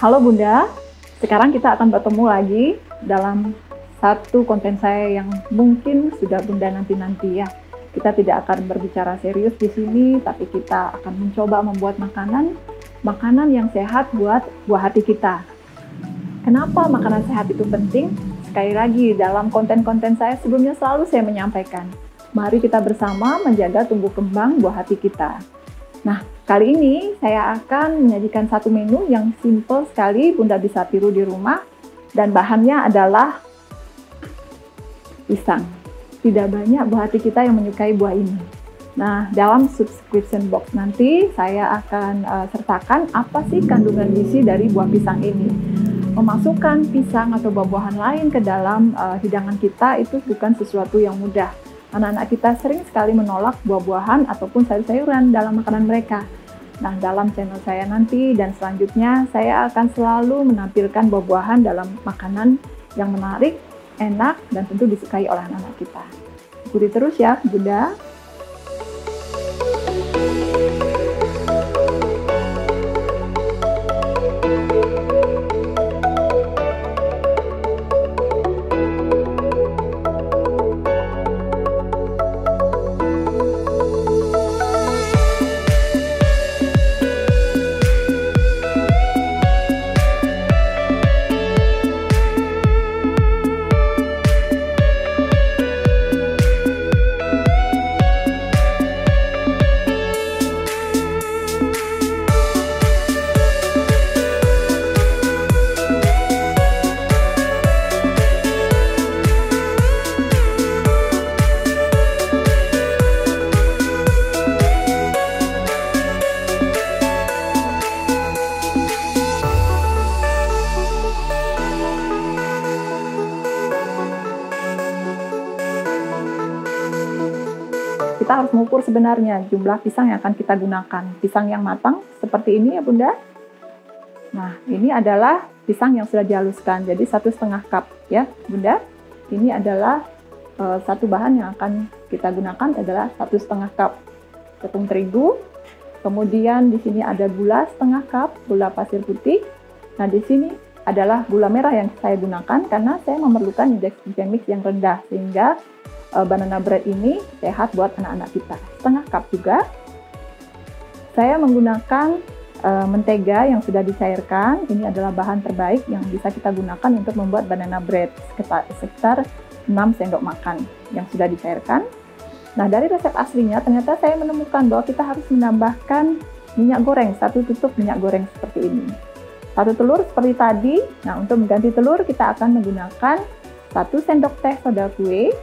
Halo Bunda, sekarang kita akan bertemu lagi dalam satu konten saya yang mungkin sudah Bunda nanti-nanti ya. Kita tidak akan berbicara serius di sini, tapi kita akan mencoba membuat makanan yang sehat buat buah hati kita. Kenapa makanan sehat itu penting? Sekali lagi, dalam konten-konten saya sebelumnya selalu saya menyampaikan, mari kita bersama menjaga tumbuh kembang buah hati kita. Nah, kali ini saya akan menyajikan satu menu yang simple sekali, Bunda bisa tiru di rumah, dan bahannya adalah pisang. Tidak banyak buah hati kita yang menyukai buah ini. Nah, dalam subscription box nanti saya akan sertakan apa sih kandungan gizi dari buah pisang ini. Memasukkan pisang atau buah-buahan lain ke dalam hidangan kita itu bukan sesuatu yang mudah. Anak-anak kita sering sekali menolak buah-buahan ataupun sayur-sayuran dalam makanan mereka. Nah, dalam channel saya nanti dan selanjutnya, saya akan selalu menampilkan buah-buahan dalam makanan yang menarik, enak, dan tentu disukai oleh anak-anak kita. Ikuti terus ya, Bunda. Kita harus mengukur sebenarnya jumlah pisang yang akan kita gunakan. Pisang yang matang seperti ini ya Bunda. Nah, ini adalah pisang yang sudah dihaluskan, jadi 1,5 cup ya Bunda. Ini adalah satu bahan yang akan kita gunakan adalah 1,5 cup tepung terigu. Kemudian di sini ada gula setengah cup, gula pasir putih. Nah, di sini adalah gula merah yang saya gunakan karena saya memerlukan indeks glikemik yang rendah sehingga banana bread ini sehat buat anak-anak kita. Setengah cup juga. Saya menggunakan mentega yang sudah dicairkan. Ini adalah bahan terbaik yang bisa kita gunakan untuk membuat banana bread, sekitar 6 sendok makan yang sudah dicairkan. Nah, dari resep aslinya ternyata saya menemukan bahwa kita harus menambahkan minyak goreng, 1 tutup minyak goreng seperti ini. 1 telur seperti tadi. Nah, untuk mengganti telur kita akan menggunakan 1 sendok teh soda kue.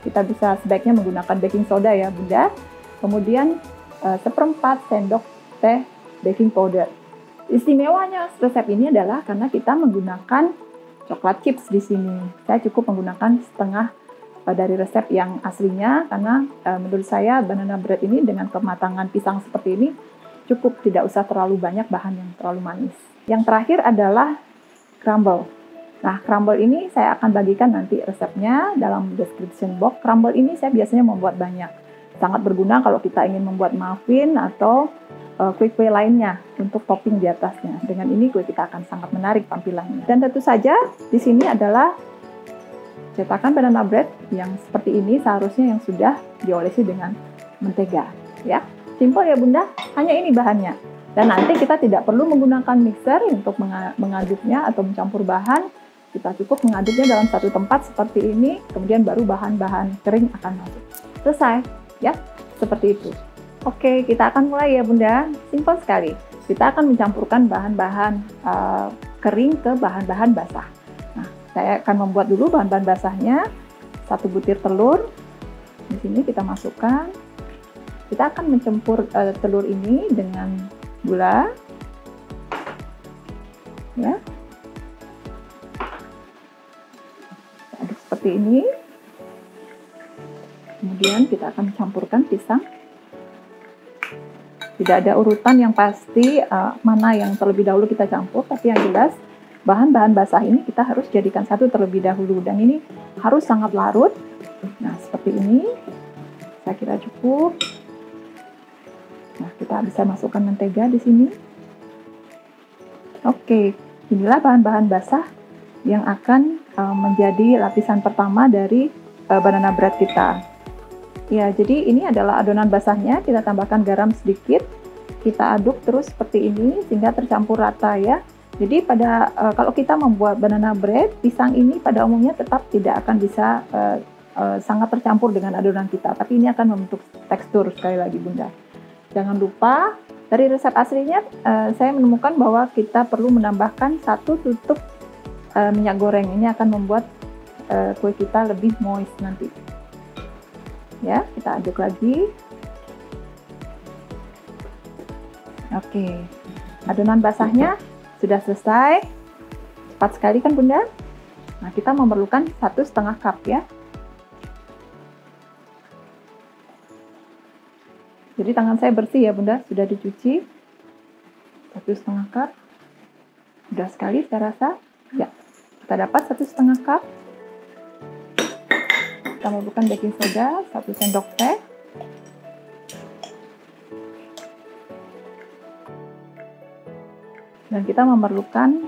Kita bisa sebaiknya menggunakan baking soda ya Bunda. Kemudian 1/4 sendok teh baking powder. Istimewanya resep ini adalah karena kita menggunakan coklat chips di sini. Saya cukup menggunakan setengah dari resep yang aslinya karena menurut saya banana bread ini dengan kematangan pisang seperti ini cukup, tidak usah terlalu banyak bahan yang terlalu manis. Yang terakhir adalah crumble. Nah, crumble ini saya akan bagikan nanti resepnya dalam description box. Crumble ini saya biasanya membuat banyak. Sangat berguna kalau kita ingin membuat muffin atau kue-kue lainnya untuk topping di atasnya. Dengan ini kue kita akan sangat menarik tampilannya. Dan tentu saja di sini adalah cetakan banana bread yang seperti ini seharusnya yang sudah diolesi dengan mentega. Ya, simple ya Bunda. Hanya ini bahannya. Dan nanti kita tidak perlu menggunakan mixer untuk mengaduknya atau mencampur bahan. Kita cukup mengaduknya dalam satu tempat seperti ini, kemudian baru bahan-bahan kering akan masuk. Selesai, ya, seperti itu. Oke, kita akan mulai ya Bunda. Simpel sekali. Kita akan mencampurkan bahan-bahan kering ke bahan-bahan basah. Nah, saya akan membuat dulu bahan-bahan basahnya. 1 butir telur. Di sini kita masukkan. Kita akan mencampur telur ini dengan gula. Ya. Seperti ini. Kemudian kita akan campurkan pisang. Tidak ada urutan yang pasti mana yang terlebih dahulu kita campur, tapi yang jelas bahan-bahan basah ini kita harus jadikan satu terlebih dahulu dan ini harus sangat larut. Nah, seperti ini. Saya kira cukup. Nah, kita bisa masukkan mentega di sini. Oke, inilah bahan-bahan basah yang akan menjadi lapisan pertama dari banana bread kita. Ya, jadi ini adalah adonan basahnya, kita tambahkan garam sedikit, kita aduk terus seperti ini sehingga tercampur rata ya. Jadi kalau kita membuat banana bread, pisang ini pada umumnya tetap tidak akan bisa sangat tercampur dengan adonan kita, tapi ini akan membentuk tekstur. Sekali lagi Bunda, jangan lupa dari resep aslinya saya menemukan bahwa kita perlu menambahkan 1 tutup minyak goreng. Ini akan membuat kue kita lebih moist nanti. Ya, kita aduk lagi. Oke, adonan basahnya sudah selesai. Cepat sekali kan Bunda? Nah, kita memerlukan 1,5 cup ya. Jadi tangan saya bersih ya Bunda, sudah dicuci. 1,5 cup. Sudah sekali saya rasa. Ya, kita dapat 1,5 cup. Kita masukkan baking soda 1 sendok teh. Dan kita memerlukan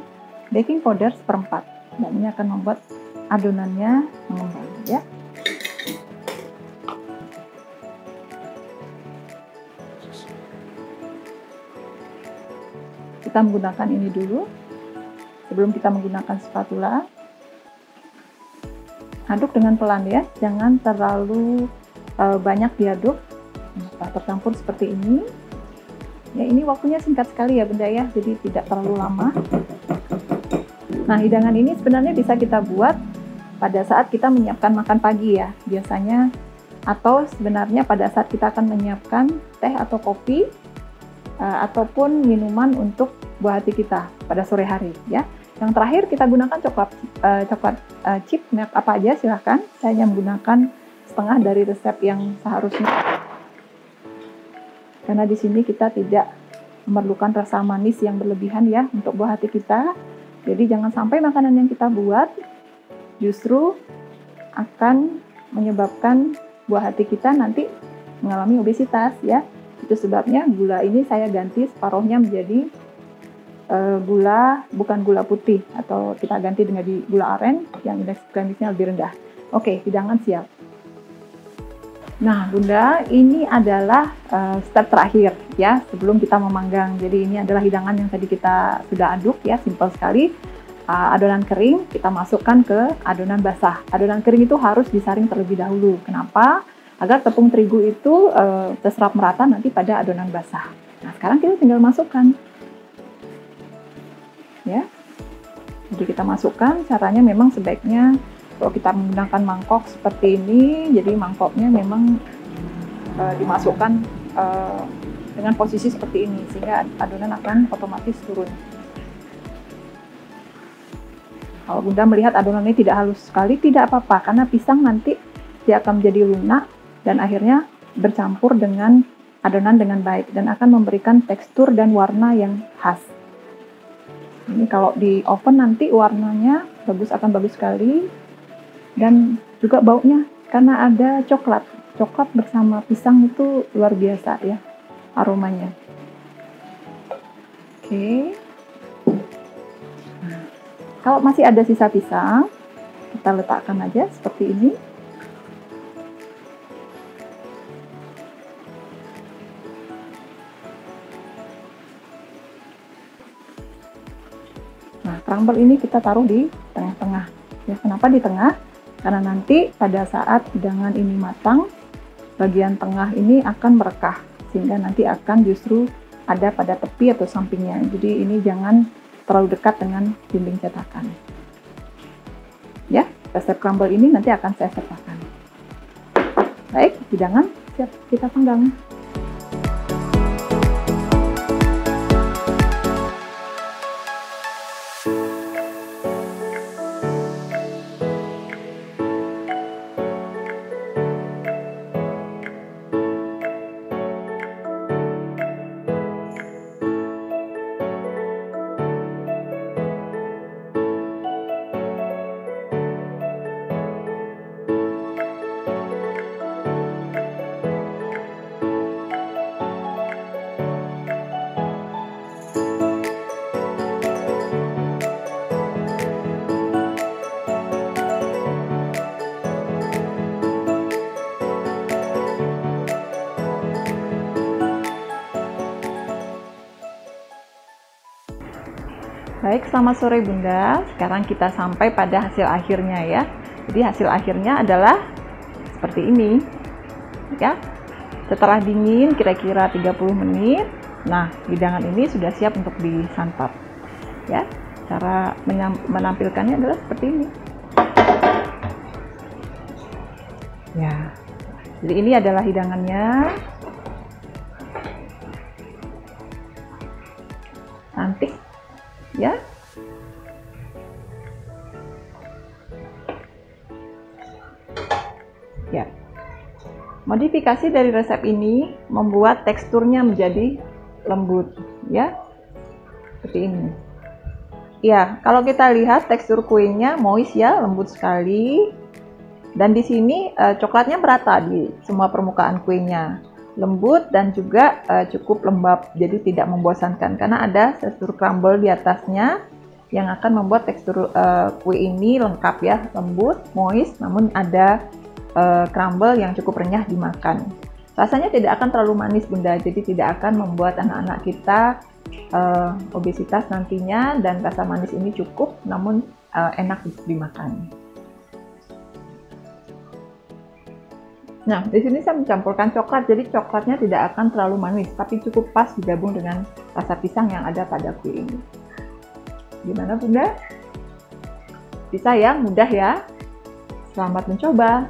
baking powder 1/4. Dan ini akan membuat adonannya mengembang ya. Kita menggunakan ini dulu sebelum kita menggunakan spatula. Aduk dengan pelan ya, jangan terlalu banyak diaduk. Nah, tercampur seperti ini. Ya, ini waktunya singkat sekali ya Bunda ya, jadi tidak terlalu lama. Nah, hidangan ini sebenarnya bisa kita buat pada saat kita menyiapkan makan pagi ya, biasanya, atau sebenarnya pada saat kita akan menyiapkan teh atau kopi, ataupun minuman untuk buah hati kita pada sore hari ya. Yang terakhir kita gunakan coklat chip milk apa aja silahkan. Saya hanya menggunakan setengah dari resep yang seharusnya. Karena di sini kita tidak memerlukan rasa manis yang berlebihan ya untuk buah hati kita. Jadi jangan sampai makanan yang kita buat justru akan menyebabkan buah hati kita nanti mengalami obesitas ya. Itu sebabnya gula ini saya ganti separuhnya menjadi bukan gula putih, atau kita ganti dengan gula aren yang indeks glikemiknya lebih rendah. Oke, hidangan siap. Nah Bunda, ini adalah step terakhir ya sebelum kita memanggang. Jadi ini adalah hidangan yang tadi kita sudah aduk ya, simpel sekali. Adonan kering kita masukkan ke adonan basah. Adonan kering itu harus disaring terlebih dahulu. Kenapa? Agar tepung terigu itu terserap merata nanti pada adonan basah. Nah sekarang kita tinggal masukkan. Ya, jadi kita masukkan. Caranya memang sebaiknya kalau kita menggunakan mangkok seperti ini, jadi mangkoknya memang dimasukkan dengan posisi seperti ini sehingga adonan akan otomatis turun. Kalau Bunda melihat adonan ini tidak halus sekali, tidak apa-apa, karena pisang nanti dia akan menjadi lunak dan akhirnya bercampur dengan adonan dengan baik dan akan memberikan tekstur dan warna yang khas. Ini kalau di oven nanti warnanya akan bagus sekali, dan juga baunya karena ada coklat bersama pisang itu luar biasa ya aromanya. Oke. Nah, kalau masih ada sisa pisang, kita letakkan aja seperti ini. Nah, crumble ini kita taruh di tengah-tengah. Ya, kenapa di tengah? Karena nanti pada saat hidangan ini matang, bagian tengah ini akan merekah, sehingga nanti akan justru ada pada tepi atau sampingnya. Jadi ini jangan terlalu dekat dengan dinding cetakan. Ya, resep crumble ini nanti akan saya sertakan. Baik, hidangan siap kita panggang. Baik, selamat sore Bunda. Sekarang kita sampai pada hasil akhirnya ya. Jadi hasil akhirnya adalah seperti ini. Ya. Setelah dingin kira-kira 30 menit. Nah, hidangan ini sudah siap untuk disantap. Ya. Cara menampilkannya adalah seperti ini. Ya. Jadi ini adalah hidangannya. Cantik. Ya. Ya. Modifikasi dari resep ini membuat teksturnya menjadi lembut, ya. Seperti ini. Ya, kalau kita lihat tekstur kuenya moist ya, lembut sekali. Dan di sini coklatnya merata di semua permukaan kuenya. Lembut dan juga cukup lembab, jadi tidak membosankan karena ada tekstur crumble di atasnya yang akan membuat tekstur kue ini lengkap ya, lembut, moist, namun ada crumble yang cukup renyah dimakan. Rasanya tidak akan terlalu manis Bunda, jadi tidak akan membuat anak-anak kita obesitas nantinya, dan rasa manis ini cukup namun enak dimakan. Nah, di sini saya mencampurkan coklat, jadi coklatnya tidak akan terlalu manis, tapi cukup pas digabung dengan rasa pisang yang ada pada kue ini. Gimana Bunda? Bisa ya, mudah ya. Selamat mencoba.